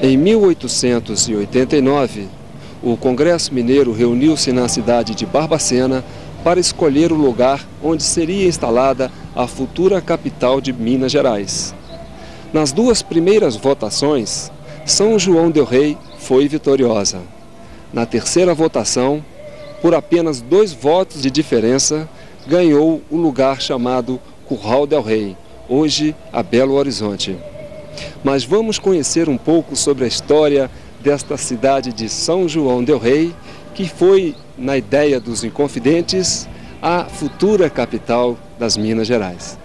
Em 1889, o Congresso Mineiro reuniu-se na cidade de Barbacena para escolher o lugar onde seria instalada a futura capital de Minas Gerais. Nas duas primeiras votações, São João del Rei foi vitoriosa. Na terceira votação, por apenas 2 votos de diferença, ganhou o lugar chamado Curral del Rei, hoje a Belo Horizonte. Mas vamos conhecer um pouco sobre a história desta cidade de São João del Rei, que foi, na ideia dos Inconfidentes, a futura capital das Minas Gerais.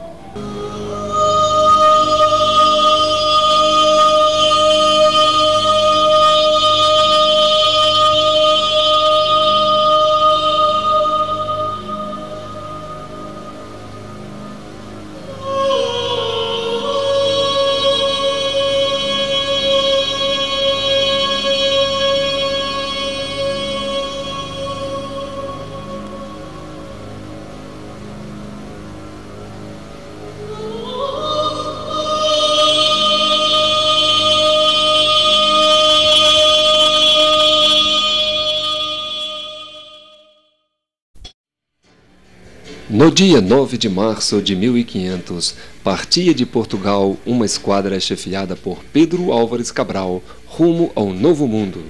No dia 9 de março de 1500, partia de Portugal uma esquadra chefiada por Pedro Álvares Cabral, rumo ao Novo Mundo.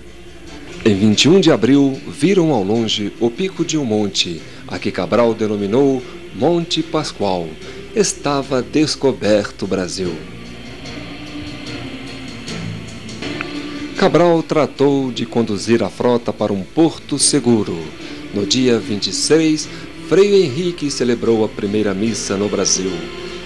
Em 21 de abril, viram ao longe o pico de um monte, a que Cabral denominou Monte Pascoal. Estava descoberto o Brasil. Cabral tratou de conduzir a frota para um porto seguro. No dia 26, Frei Henrique celebrou a primeira missa no Brasil.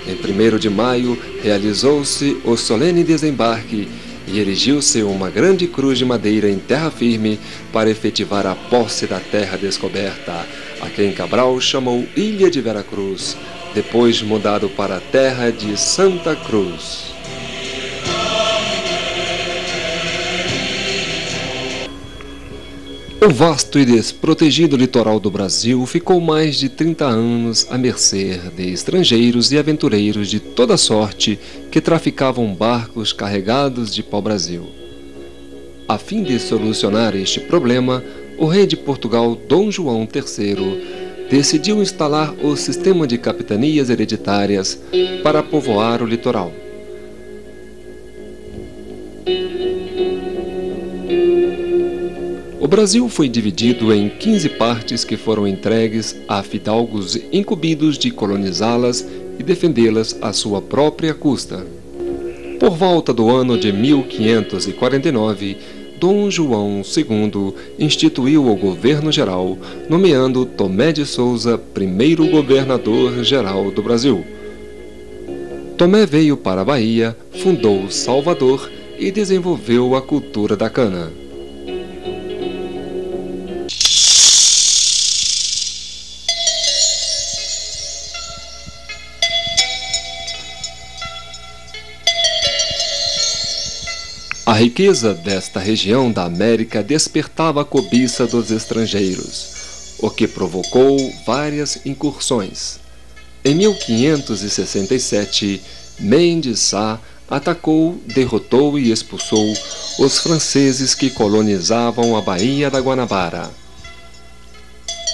Em 1º de maio, realizou-se o solene desembarque e erigiu-se uma grande cruz de madeira em terra firme para efetivar a posse da terra descoberta, a quem Cabral chamou Ilha de Veracruz, depois mudado para a terra de Santa Cruz. O vasto e desprotegido litoral do Brasil ficou mais de 30 anos à mercê de estrangeiros e aventureiros de toda sorte que traficavam barcos carregados de pau-brasil. A fim de solucionar este problema, o rei de Portugal, Dom João III, decidiu instalar o sistema de capitanias hereditárias para povoar o litoral. O Brasil foi dividido em 15 partes que foram entregues a fidalgos incumbidos de colonizá-las e defendê-las à sua própria custa. Por volta do ano de 1549, Dom João II instituiu o governo geral, nomeando Tomé de Souza primeiro governador-geral do Brasil. Tomé veio para a Bahia, fundou Salvador e desenvolveu a cultura da cana. A riqueza desta região da América despertava a cobiça dos estrangeiros, o que provocou várias incursões. Em 1567, Mendes Sá atacou, derrotou e expulsou os franceses que colonizavam a Baía da Guanabara.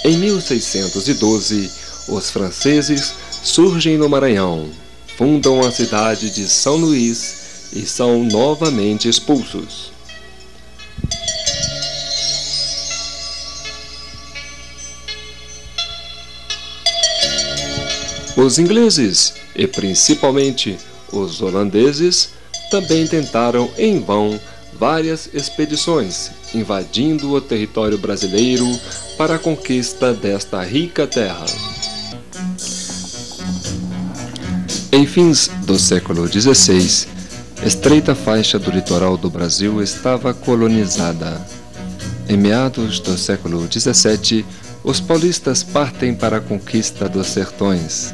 Em 1612, os franceses surgem no Maranhão, fundam a cidade de São Luís e são novamente expulsos. Os ingleses, e principalmente os holandeses, também tentaram em vão várias expedições, invadindo o território brasileiro para a conquista desta rica terra. Em fins do século XVI, estreita faixa do litoral do Brasil estava colonizada. Em meados do século XVII, os paulistas partem para a conquista dos sertões.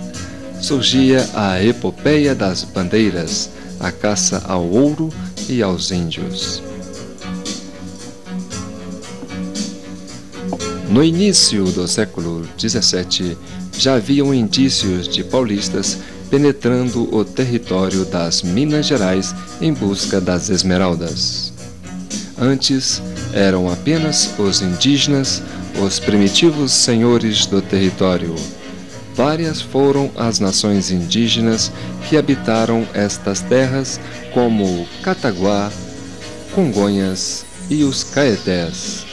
Surgia a epopeia das bandeiras, a caça ao ouro e aos índios. No início do século XVII, já haviam indícios de paulistas penetrando o território das Minas Gerais em busca das esmeraldas. Antes, eram apenas os indígenas, os primitivos senhores do território. Várias foram as nações indígenas que habitaram estas terras, como Cataguá, Congonhas e os Caetés.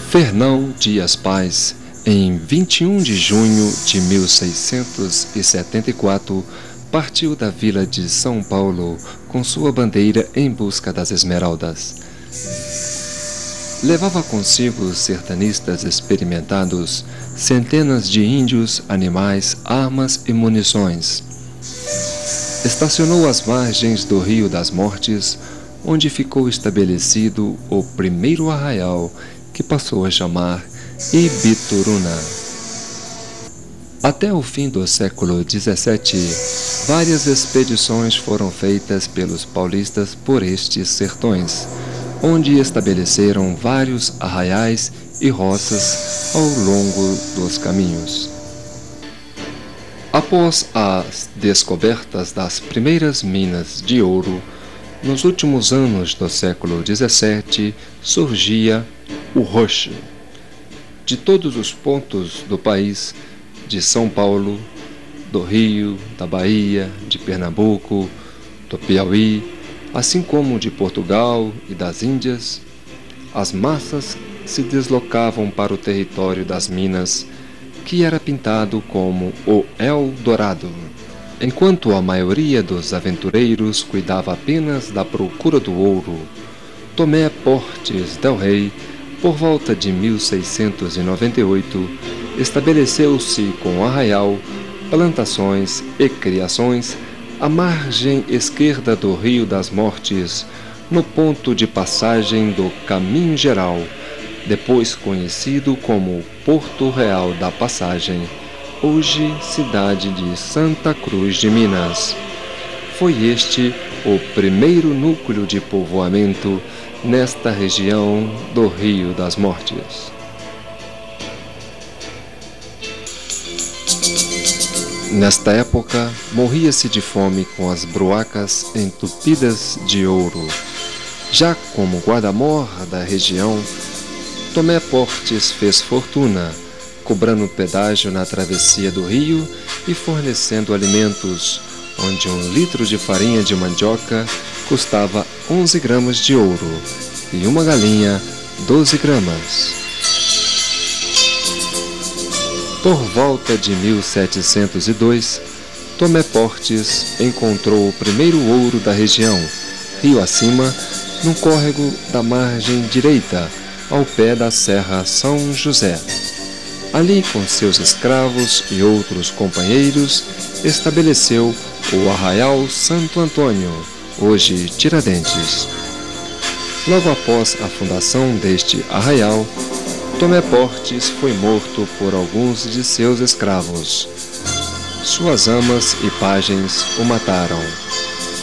Fernão Dias Paz, em 21 de junho de 1674, partiu da vila de São Paulo com sua bandeira em busca das esmeraldas. Levava consigo sertanistas experimentados, centenas de índios, animais, armas e munições. Estacionou às margens do Rio das Mortes, onde ficou estabelecido o primeiro arraial, que passou a chamar Ibituruna. Até o fim do século XVII, várias expedições foram feitas pelos paulistas por estes sertões, onde estabeleceram vários arraiais e roças ao longo dos caminhos. Após as descobertas das primeiras minas de ouro, nos últimos anos do século XVII, surgia o roche. De todos os pontos do país, de São Paulo, do Rio, da Bahia, de Pernambuco, do Piauí, assim como de Portugal e das Índias, as massas se deslocavam para o território das minas, que era pintado como o Eldorado. Enquanto a maioria dos aventureiros cuidava apenas da procura do ouro, Tomé Portes del Rey, por volta de 1698, estabeleceu-se com arraial, plantações e criações à margem esquerda do Rio das Mortes, no ponto de passagem do Caminho Geral, depois conhecido como Porto Real da Passagem, hoje cidade de Santa Cruz de Minas. Foi este o primeiro núcleo de povoamento nesta região do Rio das Mortes. Nesta época, morria-se de fome com as bruacas entupidas de ouro. Já como guarda-mor da região, Tomé Portes fez fortuna, cobrando pedágio na travessia do rio e fornecendo alimentos, onde 1 litro de farinha de mandioca custava 11 gramas de ouro e uma galinha 12 gramas. Por volta de 1702, Tomé Portes encontrou o primeiro ouro da região, rio acima, num córrego da margem direita, ao pé da Serra São José. Ali, com seus escravos e outros companheiros, estabeleceu o Arraial Santo Antônio, hoje Tiradentes. Logo após a fundação deste arraial, Tomé Portes foi morto por alguns de seus escravos. Suas amas e pajens o mataram.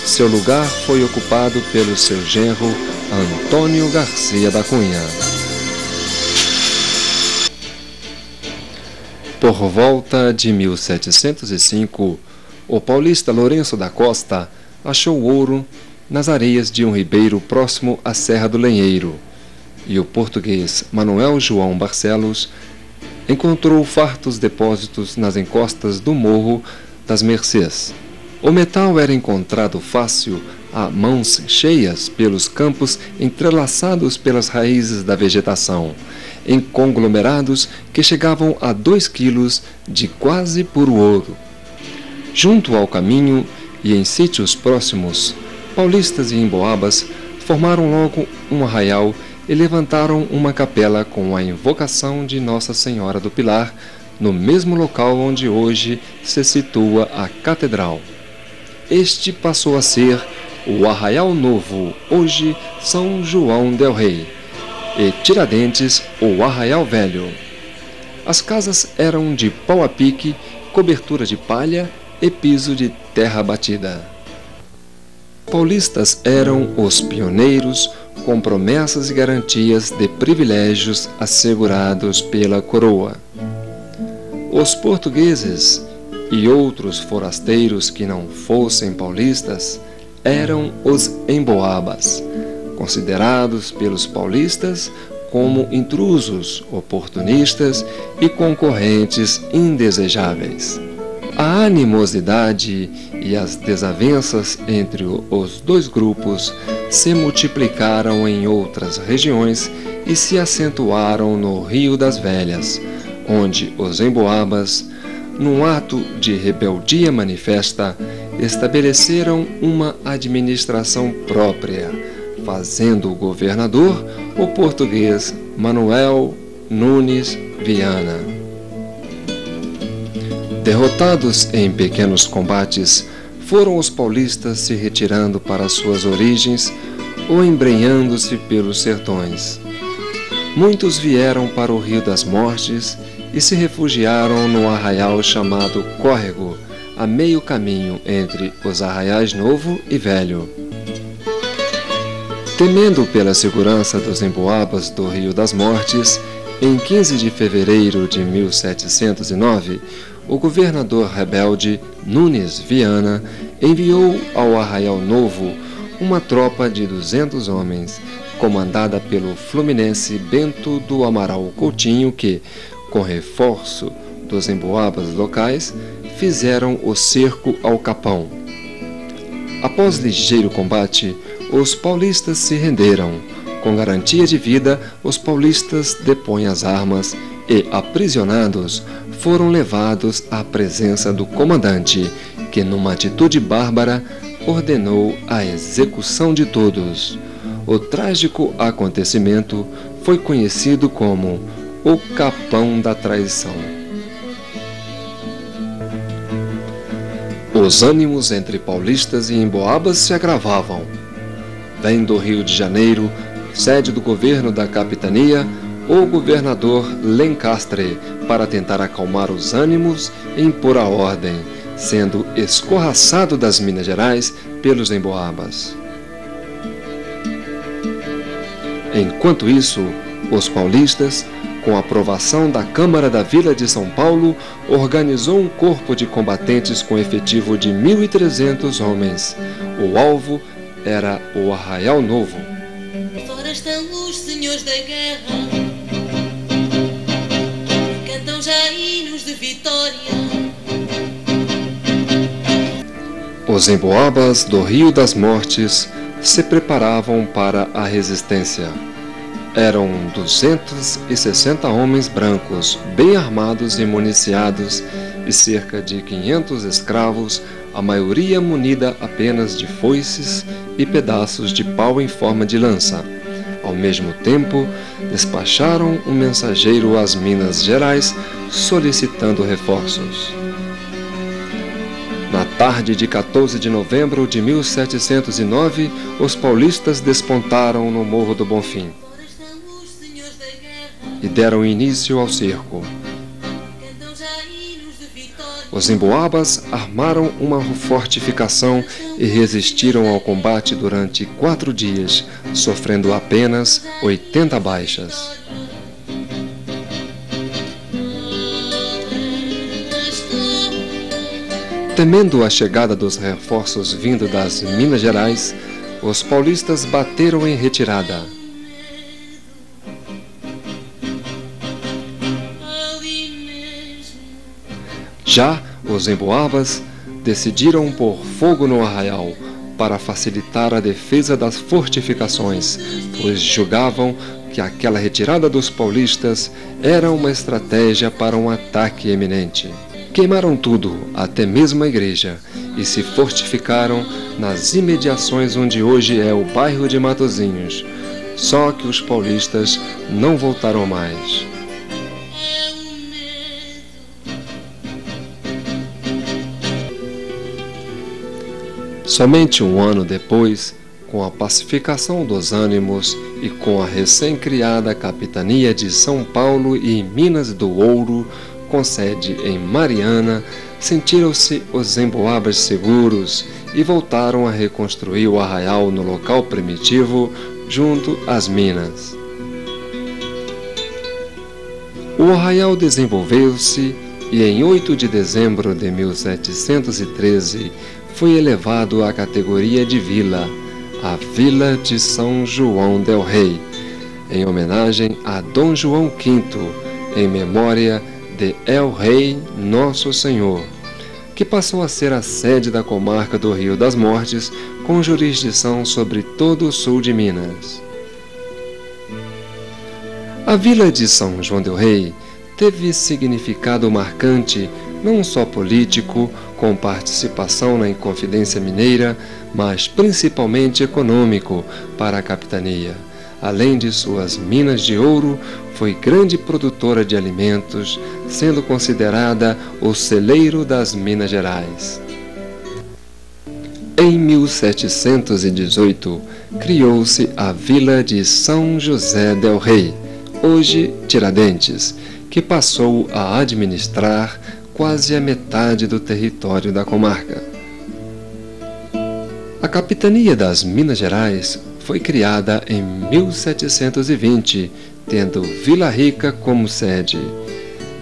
Seu lugar foi ocupado pelo seu genro Antônio Garcia da Cunha. Por volta de 1705, o paulista Lourenço da Costa achou ouro nas areias de um ribeiro próximo à Serra do Lenheiro, e o português Manuel João Barcelos encontrou fartos depósitos nas encostas do Morro das Mercês. O metal era encontrado fácil a mãos cheias pelos campos entrelaçados pelas raízes da vegetação, em conglomerados que chegavam a 2 quilos de quase puro ouro. Junto ao caminho e em sítios próximos, paulistas e emboabas formaram logo um arraial e levantaram uma capela com a invocação de Nossa Senhora do Pilar, no mesmo local onde hoje se situa a catedral. Este passou a ser o Arraial Novo, hoje São João del Rei, e Tiradentes, o Arraial Velho. As casas eram de pau a pique, cobertura de palha e piso de terra batida. Paulistas eram os pioneiros, com promessas e garantias de privilégios assegurados pela coroa. Os portugueses e outros forasteiros que não fossem paulistas eram os emboabas, considerados pelos paulistas como intrusos, oportunistas e concorrentes indesejáveis. A animosidade e as desavenças entre os dois grupos se multiplicaram em outras regiões e se acentuaram no Rio das Velhas, onde os emboabas, num ato de rebeldia manifesta, estabeleceram uma administração própria, fazendo o governador o português Manuel Nunes Viana. Derrotados em pequenos combates, foram os paulistas se retirando para suas origens ou embrenhando-se pelos sertões. Muitos vieram para o Rio das Mortes e se refugiaram no arraial chamado Córrego, a meio caminho entre os arraiais Novo e Velho. Temendo pela segurança dos emboabas do Rio das Mortes, em 15 de fevereiro de 1709, o governador rebelde Nunes Viana enviou ao Arraial Novo uma tropa de 200 homens, comandada pelo fluminense Bento do Amaral Coutinho, que, com reforço dos emboabas locais, fizeram o cerco ao Capão. Após ligeiro combate, os paulistas se renderam. Com garantia de vida, os paulistas depõem as armas e, aprisionados, foram levados à presença do comandante, que, numa atitude bárbara, ordenou a execução de todos. O trágico acontecimento foi conhecido como o Capão da Traição. Os ânimos entre paulistas e emboabas se agravavam. Vem do Rio de Janeiro, sede do governo da capitania, o governador Lencastre, para tentar acalmar os ânimos e impor a ordem, sendo escorraçado das Minas Gerais pelos emboabas. Enquanto isso, os paulistas, com a aprovação da Câmara da Vila de São Paulo, organizou um corpo de combatentes com efetivo de 1.300 homens. O alvo era o Arraial Novo. Fora estão os senhores da guerra, Os emboabas do Rio das Mortes se preparavam para a resistência. Eram 260 homens brancos, bem armados e municiados, e cerca de 500 escravos, a maioria munida apenas de foices e pedaços de pau em forma de lança. Ao mesmo tempo, despacharam um mensageiro às Minas Gerais solicitando reforços. Na tarde de 14 de novembro de 1709, os paulistas despontaram no Morro do Bonfim e deram início ao cerco. Os emboabas armaram uma fortificação e resistiram ao combate durante 4 dias, sofrendo apenas 80 baixas. Temendo a chegada dos reforços vindo das Minas Gerais, os paulistas bateram em retirada. Já os emboabas decidiram pôr fogo no arraial para facilitar a defesa das fortificações, pois julgavam que aquela retirada dos paulistas era uma estratégia para um ataque iminente. Queimaram tudo, até mesmo a igreja, e se fortificaram nas imediações onde hoje é o bairro de Matozinhos. Só que os paulistas não voltaram mais. Somente um ano depois, com a pacificação dos ânimos e com a recém-criada capitania de São Paulo e Minas do Ouro, com sede em Mariana, sentiram-se os emboabas seguros e voltaram a reconstruir o arraial no local primitivo, junto às minas. O arraial desenvolveu-se e em 8 de dezembro de 1713 foi elevado à categoria de vila, a Vila de São João del Rei, em homenagem a Dom João V, em memória de El Rei Nosso Senhor, que passou a ser a sede da comarca do Rio das Mortes, com jurisdição sobre todo o sul de Minas. A Vila de São João del Rei teve significado marcante, não só político, com participação na Inconfidência Mineira, mas principalmente econômico para a capitania. Além de suas minas de ouro, foi grande produtora de alimentos, sendo considerada o celeiro das Minas Gerais. Em 1718, criou-se a Vila de São José del Rei, hoje Tiradentes, que passou a administrar quase a metade do território da comarca. A capitania das Minas Gerais foi criada em 1720, tendo Vila Rica como sede.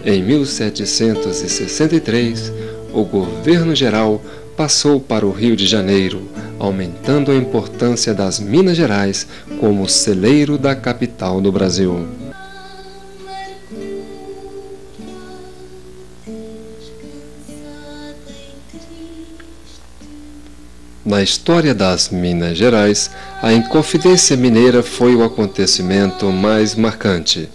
Em 1763, o governo geral passou para o Rio de Janeiro, aumentando a importância das Minas Gerais como celeiro da capital do Brasil. Na história das Minas Gerais, a Inconfidência Mineira foi o acontecimento mais marcante.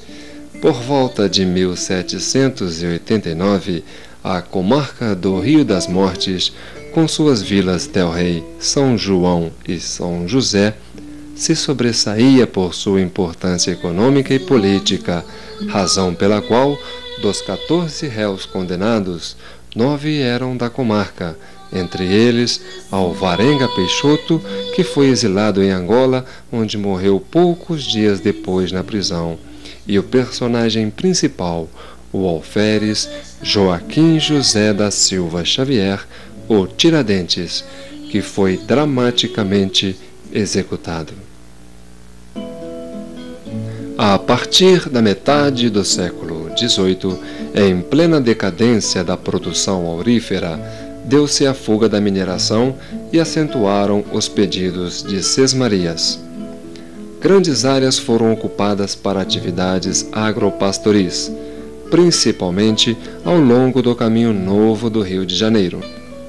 Por volta de 1789, a comarca do Rio das Mortes, com suas vilas del Rei, São João e São José, se sobressaía por sua importância econômica e política, razão pela qual, dos 14 réus condenados, 9 eram da comarca, entre eles Alvarenga Peixoto, que foi exilado em Angola, onde morreu poucos dias depois na prisão, e o personagem principal, o alferes Joaquim José da Silva Xavier, o Tiradentes, que foi dramaticamente executado. A partir da metade do século XVIII, em plena decadência da produção aurífera, deu-se a fuga da mineração e acentuaram os pedidos de sesmarias. Grandes áreas foram ocupadas para atividades agropastoris. principalmente ao longo do Caminho Novo do Rio de Janeiro.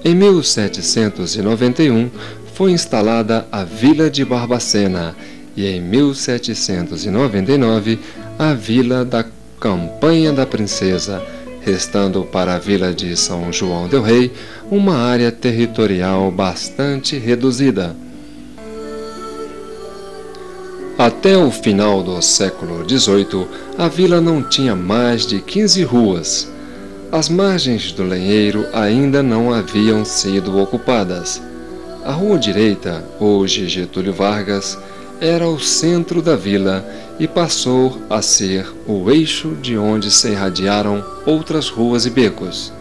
Em 1791 foi instalada a Vila de Barbacena e em 1799 a Vila da Campanha da Princesa, restando para a Vila de São João del Rei uma área territorial bastante reduzida. Até o final do século XVIII, a vila não tinha mais de 15 ruas. As margens do Lenheiro ainda não haviam sido ocupadas. A rua direita, hoje Getúlio Vargas, era o centro da vila e passou a ser o eixo de onde se irradiaram outras ruas e becos.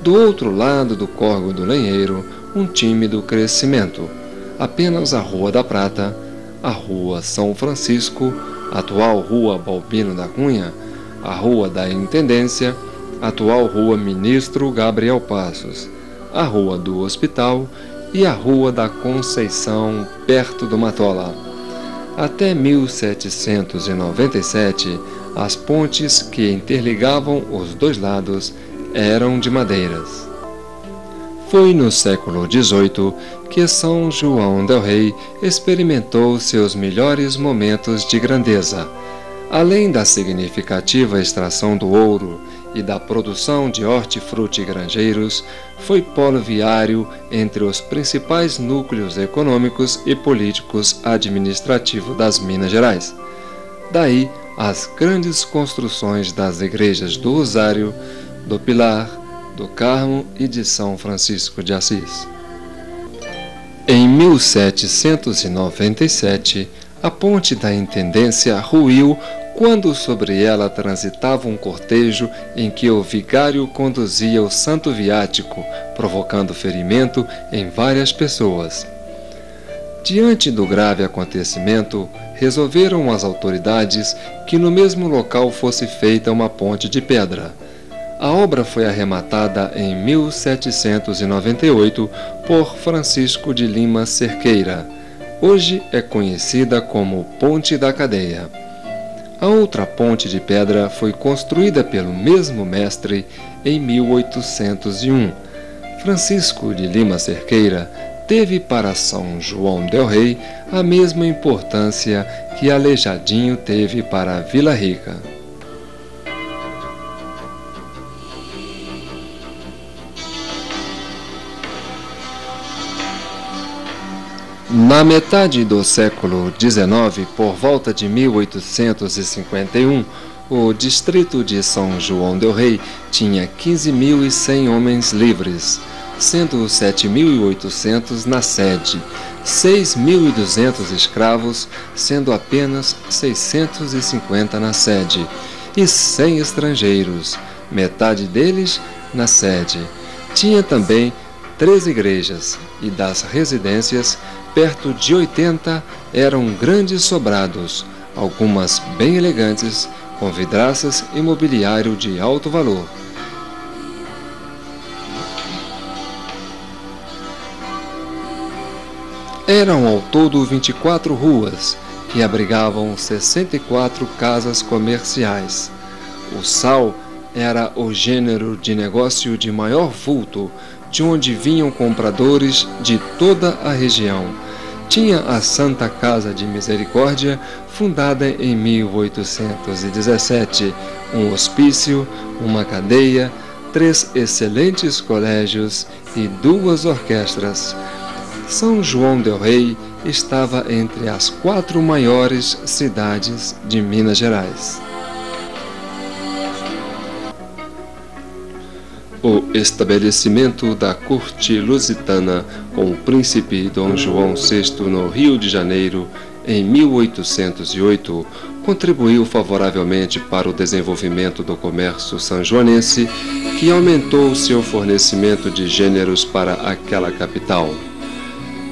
Do outro lado do córrego do Lenheiro, um tímido crescimento. Apenas a Rua da Prata, a Rua São Francisco, atual Rua Balbino da Cunha, a Rua da Intendência, atual Rua Ministro Gabriel Passos, a Rua do Hospital e a Rua da Conceição, perto do Matola. Até 1797, as pontes que interligavam os dois lados eram de madeiras. Foi no século XVIII que São João del Rei experimentou seus melhores momentos de grandeza. Além da significativa extração do ouro e da produção de hortifruti granjeiros, foi polo viário entre os principais núcleos econômicos e políticos administrativos das Minas Gerais. Daí as grandes construções das igrejas do Rosário, do Pilar, do Carmo e de São Francisco de Assis. Em 1797, a ponte da Intendência ruiu quando sobre ela transitava um cortejo em que o vigário conduzia o santo viático, provocando ferimento em várias pessoas. Diante do grave acontecimento, resolveram as autoridades que no mesmo local fosse feita uma ponte de pedra. A obra foi arrematada em 1798 por Francisco de Lima Cerqueira. Hoje é conhecida como Ponte da Cadeia. A outra ponte de pedra foi construída pelo mesmo mestre em 1801. Francisco de Lima Cerqueira teve para São João del Rei a mesma importância que Aleijadinho teve para Vila Rica. Na metade do século XIX, por volta de 1851, o distrito de São João del Rei tinha 15.100 homens livres, sendo 7.800 na sede, 6.200 escravos, sendo apenas 650 na sede, e 100 estrangeiros, metade deles na sede. Tinha também 3 igrejas, e das residências, perto de 80 eram grandes sobrados, algumas bem elegantes, com vidraças e mobiliário de alto valor. Eram ao todo 24 ruas, que abrigavam 64 casas comerciais. O sal era o gênero de negócio de maior vulto, de onde vinham compradores de toda a região. Tinha a Santa Casa de Misericórdia, fundada em 1817, um hospício, uma cadeia, 3 excelentes colégios e 2 orquestras. São João del Rei estava entre as 4 maiores cidades de Minas Gerais. O estabelecimento da corte lusitana com o príncipe Dom João VI no Rio de Janeiro, em 1808, contribuiu favoravelmente para o desenvolvimento do comércio sanjoanense, que aumentou seu fornecimento de gêneros para aquela capital.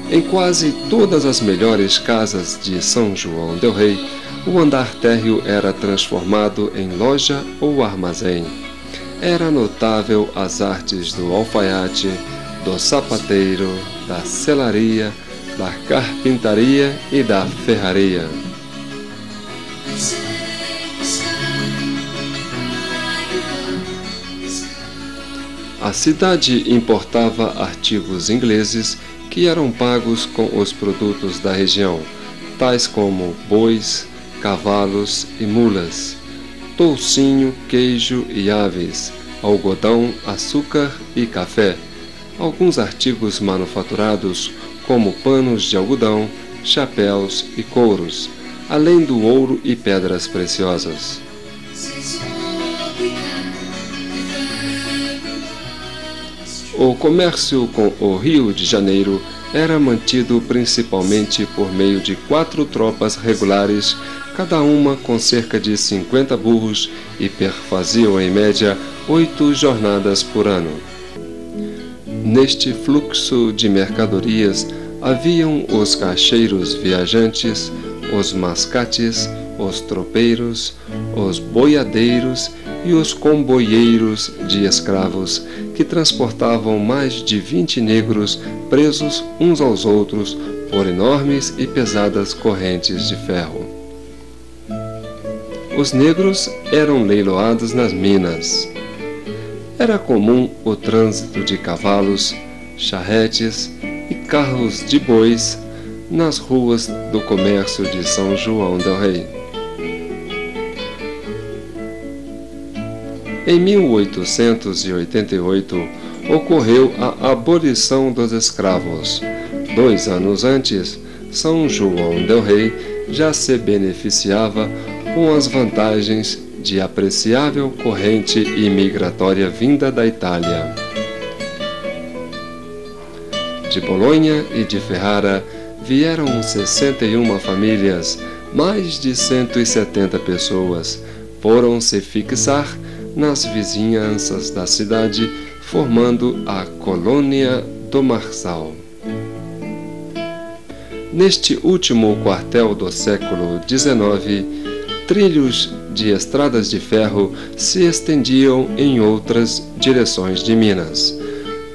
Em quase todas as melhores casas de São João del Rei, o andar térreo era transformado em loja ou armazém. Era notável as artes do alfaiate, do sapateiro, da selaria, da carpintaria e da ferraria. A cidade importava artigos ingleses que eram pagos com os produtos da região, tais como bois, cavalos e mulas, toucinho, queijo e aves, algodão, açúcar e café, alguns artigos manufaturados como panos de algodão, chapéus e couros, além do ouro e pedras preciosas. O comércio com o Rio de Janeiro era mantido principalmente por meio de 4 tropas regulares, cada uma com cerca de 50 burros, e perfaziam em média 8 jornadas por ano. Neste fluxo de mercadorias haviam os caixeiros viajantes, os mascates, os tropeiros, os boiadeiros e os comboieiros de escravos, que transportavam mais de 20 negros presos uns aos outros por enormes e pesadas correntes de ferro. Os negros eram leiloados nas minas. Era comum o trânsito de cavalos, charretes e carros de bois nas ruas do comércio de São João del Rei. Em 1888, ocorreu a abolição dos escravos. 2 anos antes, São João del Rei já se beneficiava com as vantagens de apreciável corrente imigratória vinda da Itália. De Bolonha e de Ferrara vieram 61 famílias, mais de 170 pessoas foram se fixar nas vizinhanças da cidade, formando a colônia do Marçal. Neste último quartel do século XIX, trilhos de estradas de ferro se estendiam em outras direções de Minas,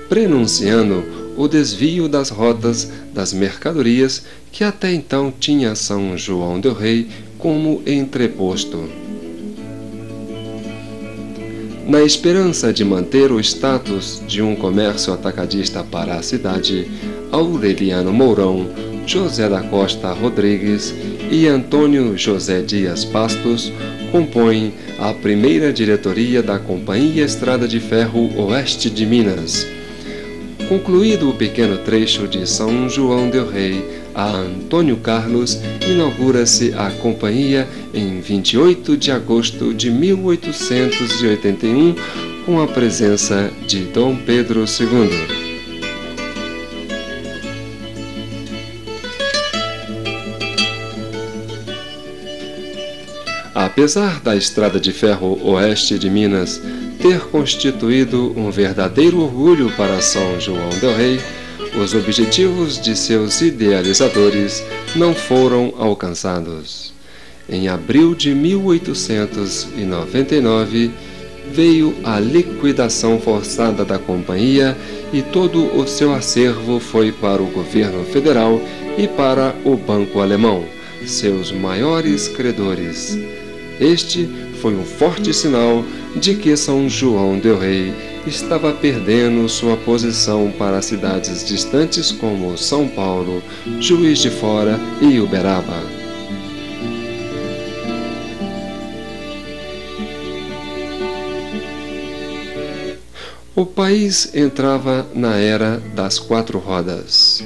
prenunciando o desvio das rotas das mercadorias que até então tinha São João del Rei como entreposto. Na esperança de manter o status de um comércio atacadista para a cidade, Aureliano Mourão, José da Costa Rodrigues e Antônio José Dias Pastos compõem a primeira diretoria da Companhia Estrada de Ferro Oeste de Minas. Concluído o pequeno trecho de São João del Rei a Antônio Carlos, inaugura-se a companhia em 28 de agosto de 1881, com a presença de Dom Pedro II. Apesar da Estrada de Ferro Oeste de Minas ter constituído um verdadeiro orgulho para São João del Rei, os objetivos de seus idealizadores não foram alcançados. Em abril de 1899, veio a liquidação forçada da companhia e todo o seu acervo foi para o governo federal e para o Banco Alemão, seus maiores credores. Este foi um forte sinal de que São João del Rei estava perdendo sua posição para cidades distantes como São Paulo, Juiz de Fora e Uberaba. O país entrava na era das 4 rodas.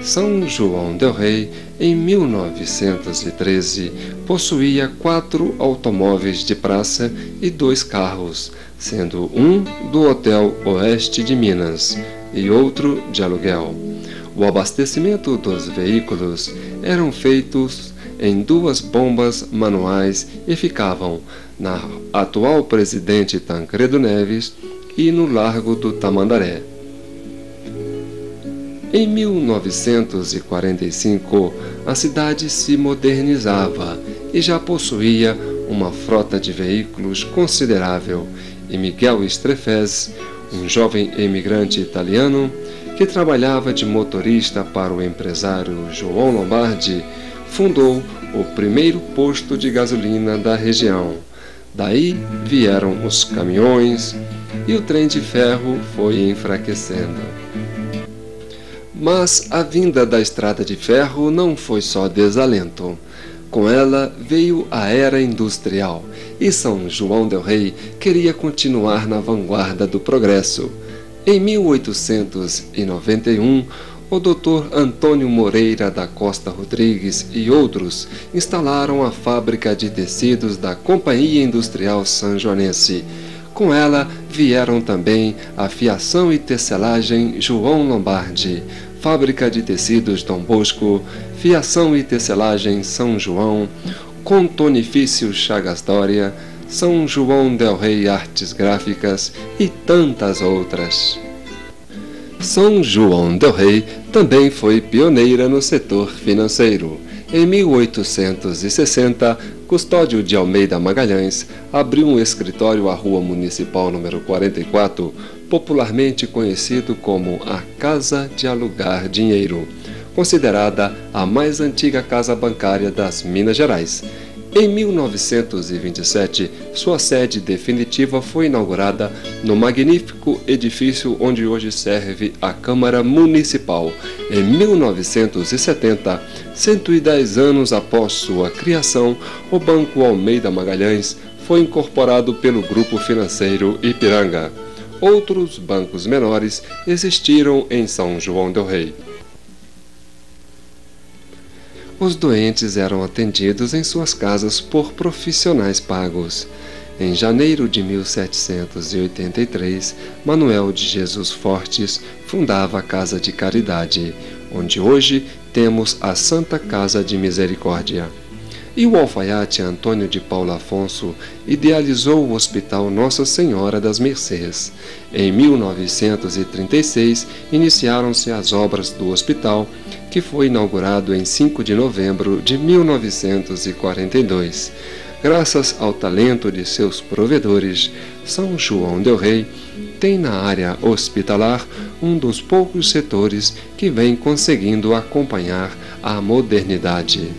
São João del Rei, em 1913, possuía 4 automóveis de praça e 2 carros, sendo um do Hotel Oeste de Minas e outro de aluguel. O abastecimento dos veículos eram feitos em 2 bombas manuais e ficavam na atual Presidente Tancredo Neves e no Largo do Tamandaré. Em 1945, a cidade se modernizava e já possuía uma frota de veículos considerável, e Miguel Strefez, um jovem imigrante italiano que trabalhava de motorista para o empresário João Lombardi, fundou o primeiro posto de gasolina da região. Daí vieram os caminhões, e o trem de ferro foi enfraquecendo. Mas a vinda da estrada de ferro não foi só desalento. Com ela veio a era industrial, e São João del Rei queria continuar na vanguarda do progresso. Em 1891, o Dr. Antônio Moreira da Costa Rodrigues e outros instalaram a fábrica de tecidos da Companhia Industrial Sanjoanense. Com ela vieram também a fiação e tecelagem João Lombardi, fábrica de tecidos Dom Bosco, fiação e tecelagem São João, Contonifício Chagas Dória, São João del Rei Artes Gráficas e tantas outras. São João del Rei também foi pioneira no setor financeiro. Em 1860, Custódio de Almeida Magalhães abriu um escritório à Rua Municipal número 44, popularmente conhecido como a Casa de Alugar Dinheiro, considerada a mais antiga casa bancária das Minas Gerais. Em 1927, sua sede definitiva foi inaugurada no magnífico edifício onde hoje serve a Câmara Municipal. Em 1970, 110 anos após sua criação, o Banco Almeida Magalhães foi incorporado pelo Grupo Financeiro Ipiranga. Outros bancos menores existiram em São João del Rei. Os doentes eram atendidos em suas casas por profissionais pagos. Em janeiro de 1783, Manuel de Jesus Fortes fundava a Casa de Caridade, onde hoje temos a Santa Casa de Misericórdia. E o alfaiate Antônio de Paula Afonso idealizou o Hospital Nossa Senhora das Mercês. Em 1936, iniciaram-se as obras do hospital, que foi inaugurado em 5 de novembro de 1942. Graças ao talento de seus provedores, São João del Rei tem na área hospitalar um dos poucos setores que vem conseguindo acompanhar a modernidade.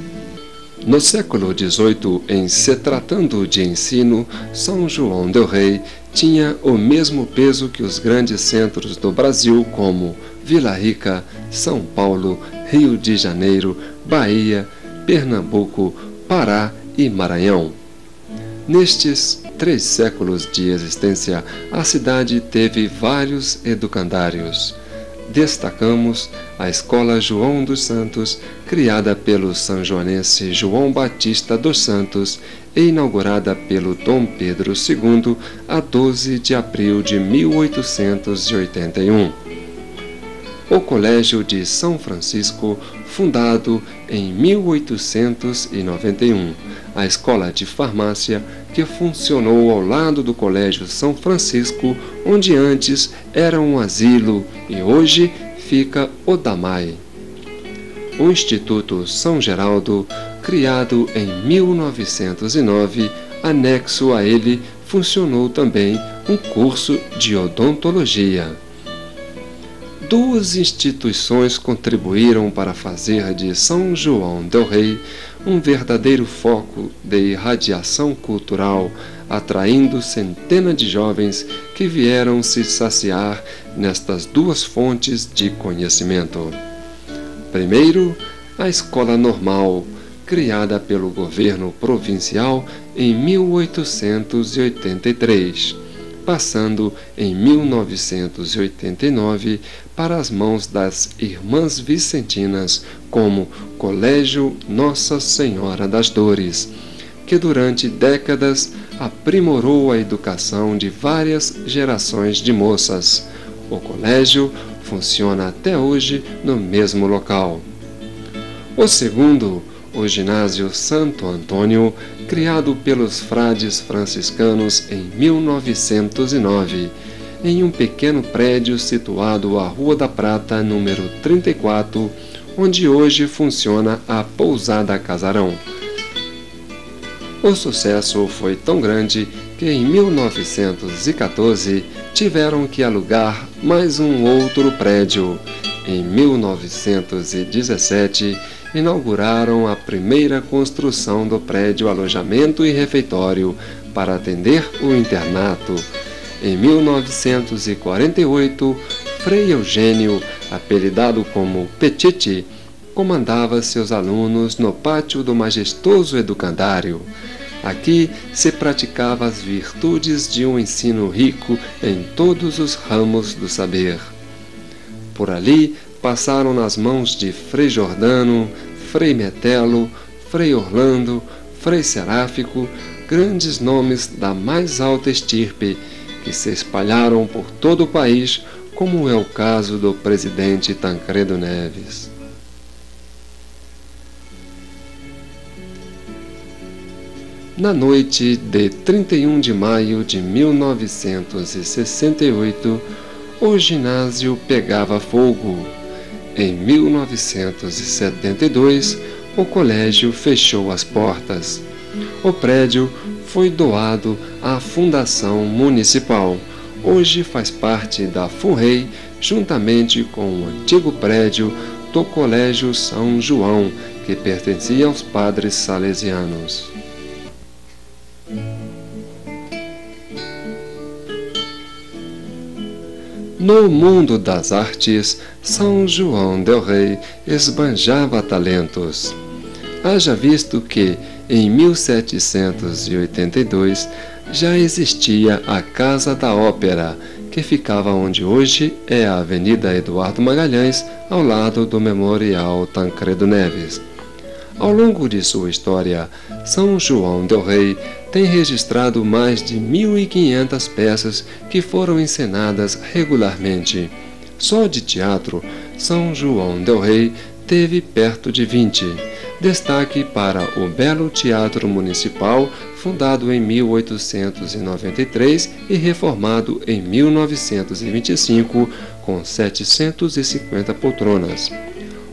No século XVIII, em se tratando de ensino, São João del Rei tinha o mesmo peso que os grandes centros do Brasil como Vila Rica, São Paulo, Rio de Janeiro, Bahia, Pernambuco, Pará e Maranhão. Nestes 3 séculos de existência, a cidade teve vários educandários. Destacamos a Escola João dos Santos, criada pelo sanjoanense João Batista dos Santos e inaugurada pelo Dom Pedro II a 12 de abril de 1881. O Colégio de São Francisco, fundado em 1891. A Escola de Farmácia, que funcionou ao lado do Colégio São Francisco, onde antes era um asilo e hoje fica o DAMAI. O Instituto São Geraldo, criado em 1909, anexo a ele funcionou também um curso de odontologia. 2 instituições contribuíram para fazer de São João del Rei um verdadeiro foco de irradiação cultural, atraindo centenas de jovens que vieram se saciar nestas 2 fontes de conhecimento. Primeiro, a Escola Normal, criada pelo governo provincial em 1883, passando em 1989 para as mãos das Irmãs Vicentinas como Colégio Nossa Senhora das Dores, que durante décadas aprimorou a educação de várias gerações de moças. O colégio funciona até hoje no mesmo local. O segundo, o Ginásio Santo Antônio, criado pelos frades franciscanos em 1909, em um pequeno prédio situado à Rua da Prata, número 34, onde hoje funciona a Pousada Casarão. O sucesso foi tão grande que em 1914 tiveram que alugar mais um outro prédio. Em 1917, inauguraram a primeira construção do prédio alojamento e refeitório para atender o internato. Em 1948, Frei Eugênio, apelidado como Petite, comandava seus alunos no pátio do majestoso educandário. Aqui se praticava as virtudes de um ensino rico em todos os ramos do saber. Por ali passaram nas mãos de Frei Jordano, Frei Metelo, Frei Orlando, Frei Seráfico, grandes nomes da mais alta estirpe, que se espalharam por todo o país, como é o caso do presidente Tancredo Neves. Na noite de 31 de maio de 1968, o ginásio pegava fogo. Em 1972, o colégio fechou as portas. O prédio foi doado à Fundação Municipal. Hoje faz parte da FUNREI, juntamente com o antigo prédio do Colégio São João, que pertencia aos padres salesianos. No mundo das artes, São João del Rei esbanjava talentos. Haja visto que, em 1782, já existia a Casa da Ópera, que ficava onde hoje é a Avenida Eduardo Magalhães, ao lado do Memorial Tancredo Neves. Ao longo de sua história, São João del Rei tem registrado mais de 1.500 peças que foram encenadas regularmente. Só de teatro, São João del Rei teve perto de 20. Destaque para o Belo Teatro Municipal, fundado em 1893 e reformado em 1925, com 750 poltronas.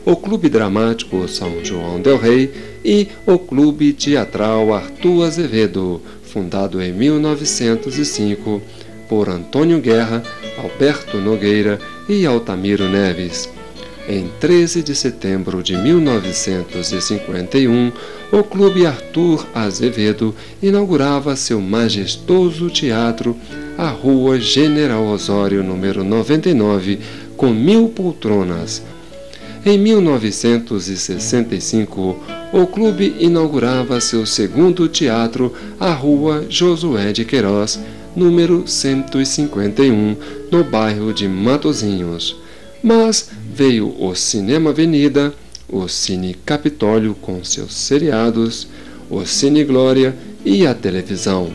O Clube Dramático São João del Rei e o Clube Teatral Arthur Azevedo, fundado em 1905 por Antônio Guerra, Alberto Nogueira e Altamiro Neves. Em 13 de setembro de 1951, o Clube Arthur Azevedo inaugurava seu majestoso teatro, a Rua General Osório, número 99, com 1.000 poltronas. Em 1965, o clube inaugurava seu segundo teatro, a Rua Josué de Queiroz, número 151, no bairro de Matozinhos. Mas veio o Cinema Avenida, o Cine Capitólio com seus seriados, o Cine Glória e a televisão.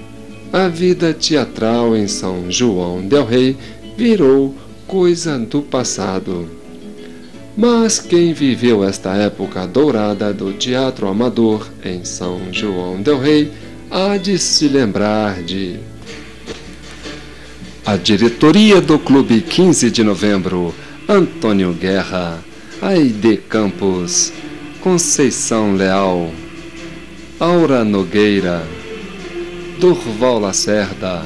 A vida teatral em São João del Rei virou coisa do passado. Mas quem viveu esta época dourada do teatro amador em São João del Rei há de se lembrar de... A diretoria do Clube 15 de Novembro, Antônio Guerra, Aide Campos, Conceição Leal, Aura Nogueira, Durval Lacerda,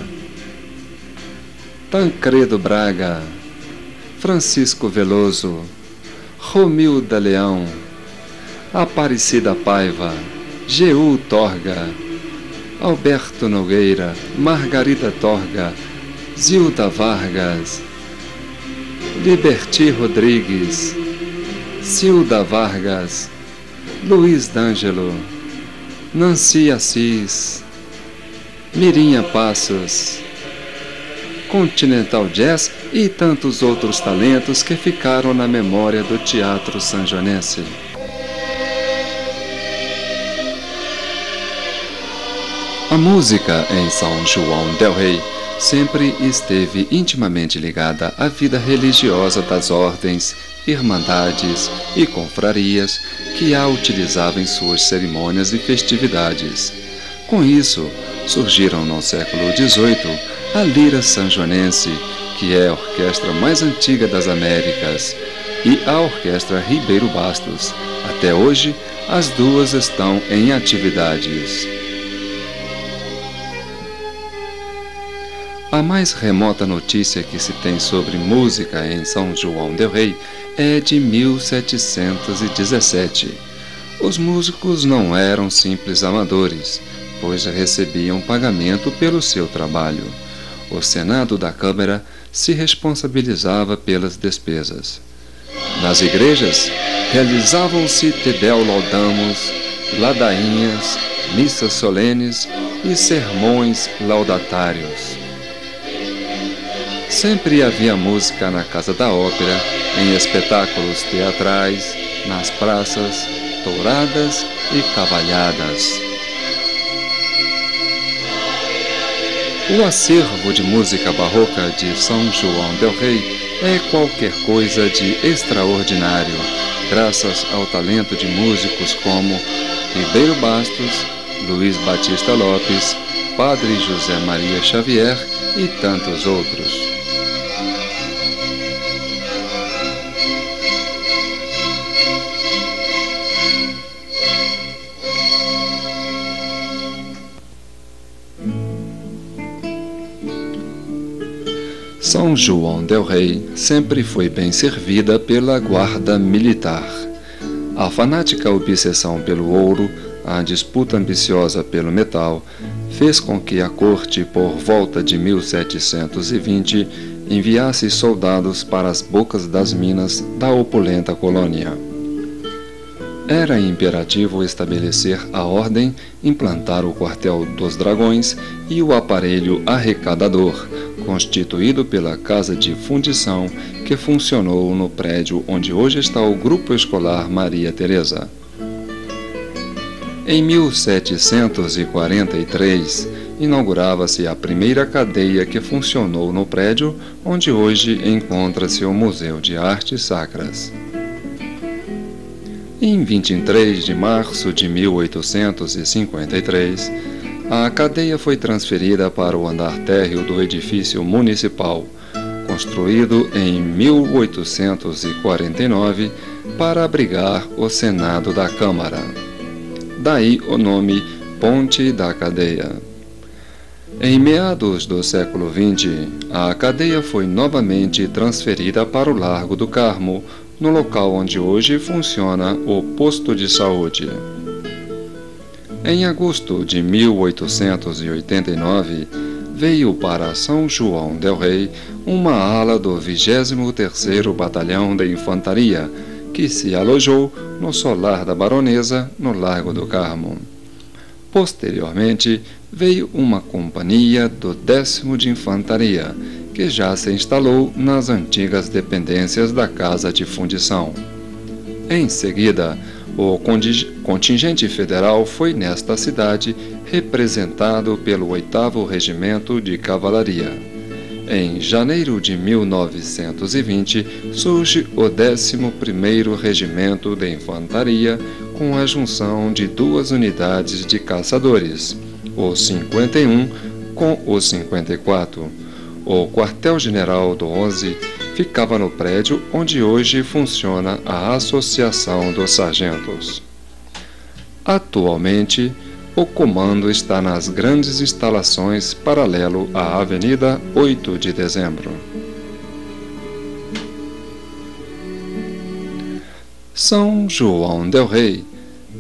Tancredo Braga, Francisco Veloso, Romilda Leão, Aparecida Paiva, Jeú Torga, Alberto Nogueira, Margarida Torga, Zilda Vargas, Liberti Rodrigues, Cilda Vargas, Luiz D'Angelo, Nancy Assis, Mirinha Passos, Continental Jazz e tantos outros talentos que ficaram na memória do teatro sanjonense. A música em São João del Rei sempre esteve intimamente ligada à vida religiosa das ordens, irmandades e confrarias que a utilizavam em suas cerimônias e festividades. Com isso, surgiram no século XVIII a Lira Sanjonense, que é a orquestra mais antiga das Américas, e a Orquestra Ribeiro Bastos. Até hoje, as duas estão em atividades. A mais remota notícia que se tem sobre música em São João del Rei é de 1717. Os músicos não eram simples amadores, pois recebiam pagamento pelo seu trabalho. o Senado da Câmara se responsabilizava pelas despesas. Nas igrejas, realizavam-se Te Deum Laudamus, ladainhas, missas solenes e sermões laudatários. Sempre havia música na Casa da Ópera, em espetáculos teatrais, nas praças, touradas e cavalhadas. O acervo de música barroca de São João del Rei é qualquer coisa de extraordinário, graças ao talento de músicos como Ribeiro Bastos, Luiz Batista Lopes, Padre José Maria Xavier e tantos outros. São João del Rei sempre foi bem servida pela guarda militar. A fanática obsessão pelo ouro, a disputa ambiciosa pelo metal, fez com que a corte, por volta de 1720, enviasse soldados para as bocas das minas da opulenta colônia. Era imperativo estabelecer a ordem, implantar o quartel dos dragões e o aparelho arrecadador, constituído pela Casa de Fundição, que funcionou no prédio onde hoje está o Grupo Escolar Maria Teresa. Em 1743, inaugurava-se a primeira cadeia que funcionou no prédio onde hoje encontra-se o Museu de Artes Sacras. Em 23 de março de 1853, a cadeia foi transferida para o andar térreo do edifício municipal, construído em 1849 para abrigar o Senado da Câmara. Daí o nome Ponte da Cadeia. Em meados do século XX, a cadeia foi novamente transferida para o Largo do Carmo, no local onde hoje funciona o posto de saúde. Em agosto de 1889, veio para São João del Rei uma ala do 23º Batalhão de Infantaria, que se alojou no solar da Baronesa, no Largo do Carmo. Posteriormente, veio uma companhia do 10º de Infantaria, que já se instalou nas antigas dependências da Casa de Fundição. Em seguida, o contingente federal foi nesta cidade representado pelo 8º Regimento de Cavalaria. Em janeiro de 1920, surge o 11º Regimento de Infantaria, com a junção de duas unidades de caçadores, o 51 com o 54. O quartel-general do 11 ficava no prédio onde hoje funciona a Associação dos Sargentos. Atualmente, o comando está nas grandes instalações paralelo à Avenida 8 de Dezembro. São João del Rei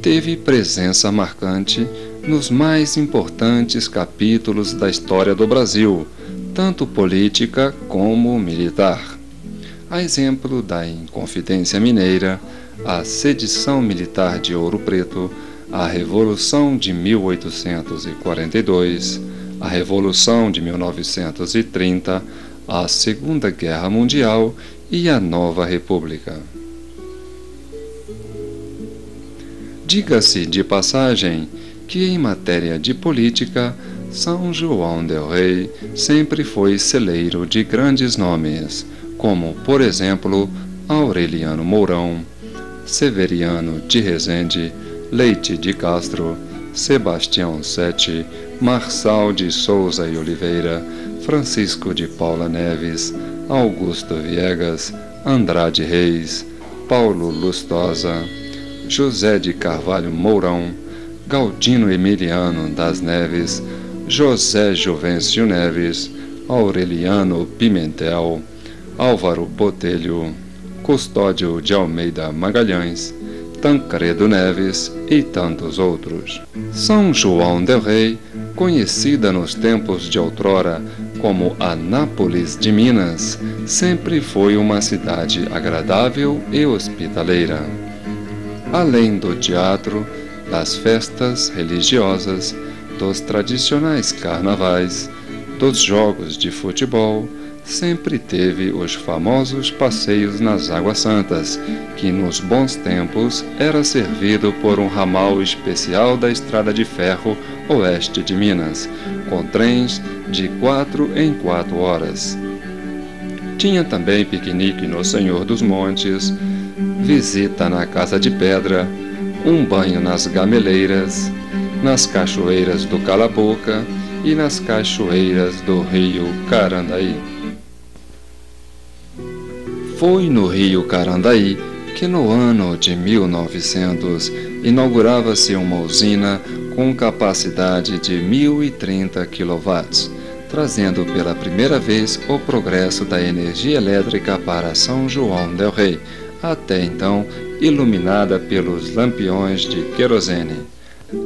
teve presença marcante nos mais importantes capítulos da história do Brasil, tanto política como militar. A exemplo da Inconfidência Mineira, a Sedição Militar de Ouro Preto, a Revolução de 1842, a Revolução de 1930, a Segunda Guerra Mundial e a Nova República. Diga-se de passagem que, em matéria de política, São João del Rei sempre foi celeiro de grandes nomes, como, por exemplo, Aureliano Mourão, Severiano de Rezende, Leite de Castro, Sebastião Sete, Marçal de Souza e Oliveira, Francisco de Paula Neves, Augusto Viegas, Andrade Reis, Paulo Lustosa, José de Carvalho Mourão, Galdino Emiliano das Neves, José Juvencio Neves, Aureliano Pimentel, Álvaro Botelho, Custódio de Almeida Magalhães, Tancredo Neves e tantos outros. São João del Rei, conhecida nos tempos de outrora como Anápolis de Minas, sempre foi uma cidade agradável e hospitaleira. Além do teatro, das festas religiosas, dos tradicionais carnavais, dos jogos de futebol, sempre teve os famosos passeios nas Águas Santas, que nos bons tempos era servido por um ramal especial da Estrada de Ferro oeste de Minas, com trens de 4 em 4 horas. Tinha também piquenique no Senhor dos Montes, visita na Casa de Pedra, um banho nas gameleiras, nas cachoeiras do Cala-Boca e nas cachoeiras do rio Carandaí. Foi no rio Carandaí que no ano de 1900 inaugurava-se uma usina com capacidade de 1.030 kW, trazendo pela primeira vez o progresso da energia elétrica para São João del Rei, até então iluminada pelos lampiões de querosene.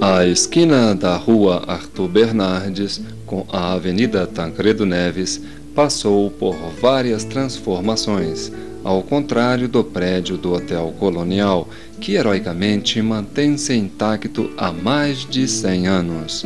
A esquina da rua Arthur Bernardes com a Avenida Tancredo Neves passou por várias transformações, ao contrário do prédio do Hotel Colonial, que heroicamente mantém-se intacto há mais de 100 anos.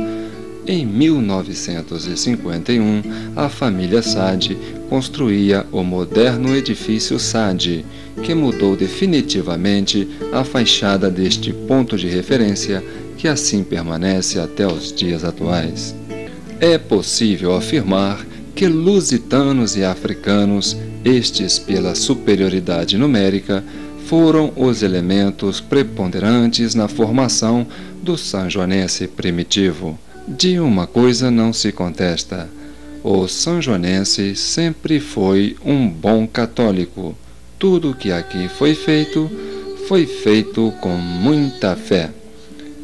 Em 1951, a família Sade construía o moderno edifício Sade, que mudou definitivamente a fachada deste ponto de referência, que assim permanece até os dias atuais. É possível afirmar que lusitanos e africanos, estes pela superioridade numérica, foram os elementos preponderantes na formação do sanjoanense primitivo. De uma coisa não se contesta: o sanjoanense sempre foi um bom católico. Tudo que aqui foi feito com muita fé.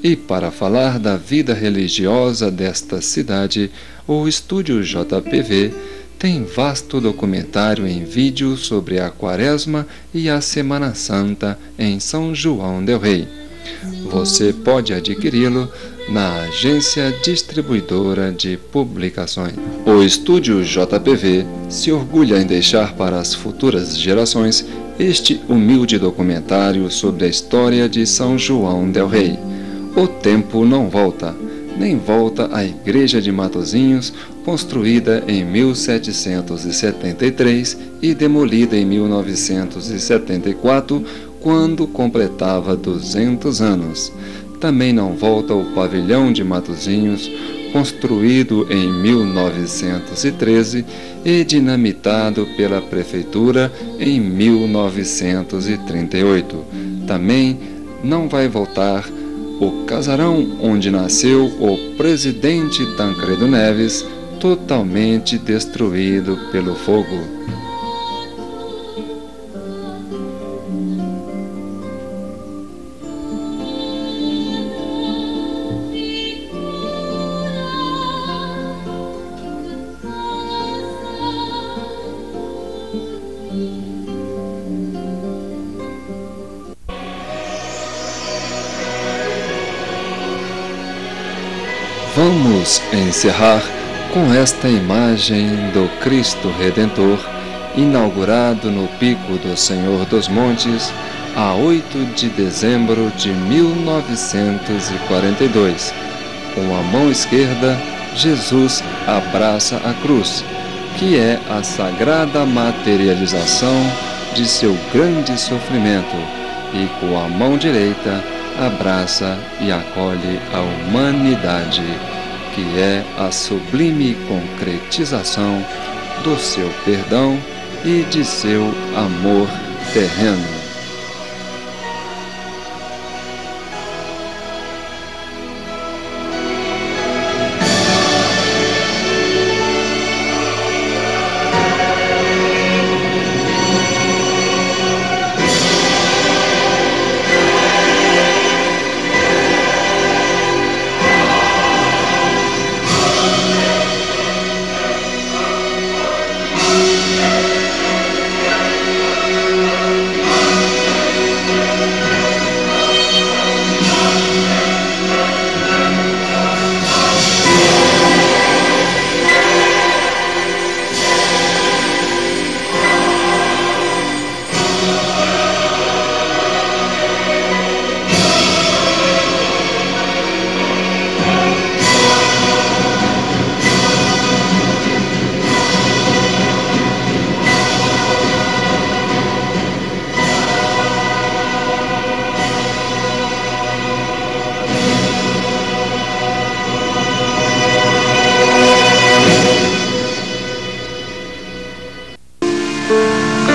E para falar da vida religiosa desta cidade, o Estúdio JPV tem vasto documentário em vídeo sobre a Quaresma e a Semana Santa em São João del Rei. Você pode adquiri-lo na Agência Distribuidora de Publicações. O Estúdio JPV se orgulha em deixar para as futuras gerações este humilde documentário sobre a história de São João del Rei. O tempo não volta, nem volta a Igreja de Matozinhos, construída em 1773 e demolida em 1974, quando completava 200 anos. Também não volta o Pavilhão de Matozinhos, construído em 1913 e dinamitado pela Prefeitura em 1938. Também não vai voltar o casarão onde nasceu o presidente Tancredo Neves, totalmente destruído pelo fogo. Vamos encerrar com esta imagem do Cristo Redentor, inaugurado no Pico do Senhor dos Montes, a 8 de dezembro de 1942. Com a mão esquerda, Jesus abraça a cruz, que é a sagrada materialização de seu grande sofrimento, e com a mão direita, abraça e acolhe a humanidade, que é a sublime concretização do seu perdão e de seu amor terreno.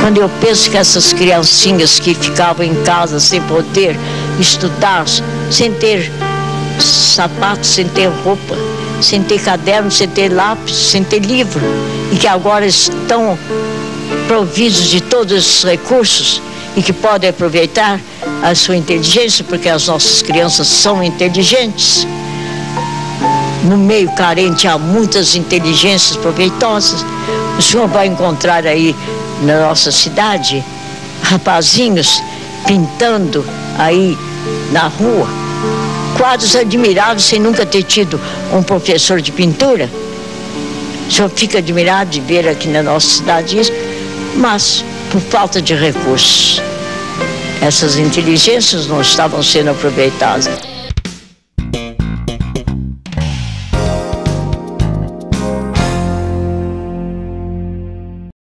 Quando eu penso que essas criancinhas que ficavam em casa sem poder estudar, sem ter sapatos, sem ter roupa, sem ter caderno, sem ter lápis, sem ter livro, e que agora estão providos de todos esses recursos e que podem aproveitar a sua inteligência, porque as nossas crianças são inteligentes. No meio carente há muitas inteligências proveitosas. O senhor vai encontrar aí na nossa cidade rapazinhos pintando aí na rua quadros admiráveis sem nunca ter tido um professor de pintura. O senhor fica admirado de ver aqui na nossa cidade isso, mas por falta de recursos essas inteligências não estavam sendo aproveitadas.